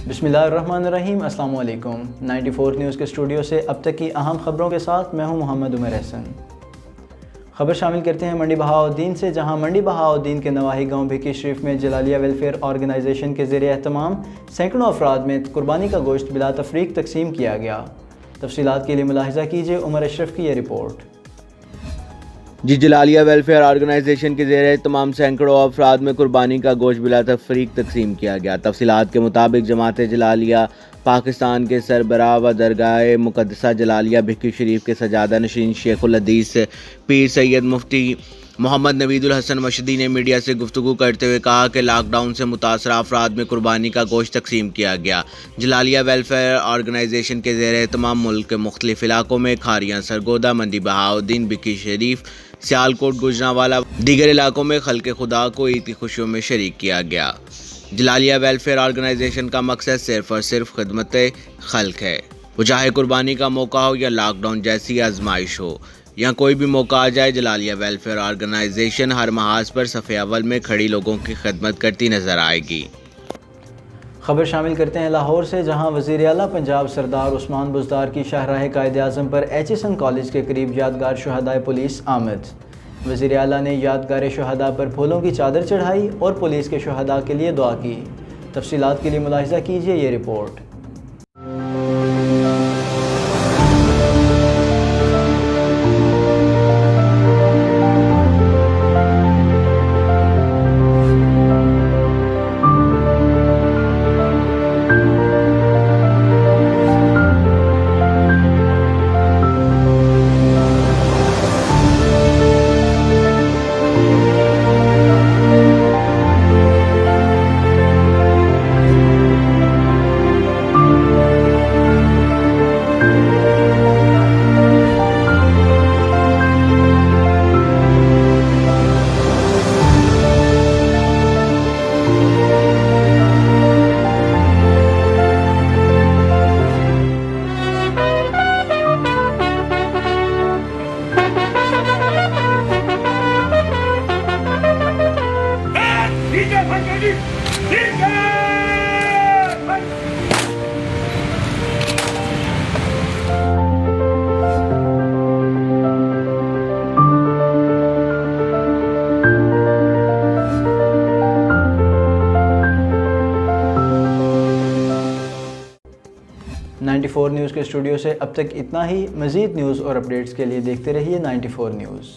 बिस्मिल्लाहिर्रहमानिर्रहीम, अस्सलाम वालेकुम। 94 न्यूज़ के स्टूडियो से अब तक की अहम खबरों के साथ मैं हूं मोहम्मद उमर हसन। खबर शामिल करते हैं मंडी बहाउद्दीन से, जहां मंडी बहाउद्दीन के नवाही गांव भिक्की शरीफ में जलालिया वेलफेयर ऑर्गेनाइजेशन के ज़रिए एहतमाम सैकड़ों अफराद में कुर्बानी का गोश्त बिला तफरीक तकसीम किया गया। तफसीलात के लिए मुलाहिज़ा कीजिए उमर अशरफ की ये रिपोर्ट। जलालिया वेलफेयर ऑर्गेनाइजेशन के ज़रिए तमाम सैकड़ों अफराद में कुर्बानी का गोश्त बिला तफरीक तकसीम किया गया। तफसीलात के मुताबिक जमात जलालिया पाकिस्तान के सरबराह व दरगाह मुक़द्दसा जलालिया भिक्की शरीफ के सजादा नशीन शेखुल हदीस पीर सैयद मुफ्ती मोहम्मद नवीदुल हसन मशदी ने मीडिया से गुफ्तगू करते हुए कहा कि लॉकडाउन से मुतासरा अफराद में कुर्बानी का गोश्त तकसीम किया गया। जलालिया वेलफेयर ऑर्गेनाइजेशन के ज़रिए तमाम मुल्क के मुख्तलिफ इलाकों में खारियाँ, सरगोदा, मंडी बहाउद्दीन, भिक्की शरीफ, सियालकोट, गुजरांवाला दीगर इलाकों में खल्क़ खुदा को ईद की खुशियों में शरीक किया गया। जलालिया वेलफेयर ऑर्गेनाइजेशन का मकसद सिर्फ और सिर्फ खिदमत खल्क़ है, वो चाहे कुर्बानी का मौका हो या लॉकडाउन जैसी आजमाइश हो या कोई भी मौका आ जाए। जलालिया वेलफेयर ऑर्गेनाइजेशन हर महाज पर सफ़े अव्वल में खड़ी लोगों की खिदमत करती नजर आएगी। खबर शामिल करते हैं लाहौर से, जहां वज़ीर आला पंजाब सरदार उस्मान बुज़दार की शाहराह कायद-ए-आज़म पर एचएसएन कॉलेज के करीब यादगार शुहदाए पुलिस आमद। वज़ीर आला ने यादगार शुहदा पर फूलों की चादर चढ़ाई और पुलिस के शुहदा के लिए दुआ की। तफसीलात के लिए मुलाहिज़ा कीजिए ये रिपोर्ट। नाइन्टी फोर न्यूज़ के स्टूडियो से अब तक इतना ही। मज़ीद न्यूज़ और अपडेट्स के लिए देखते रहिए 94 न्यूज़।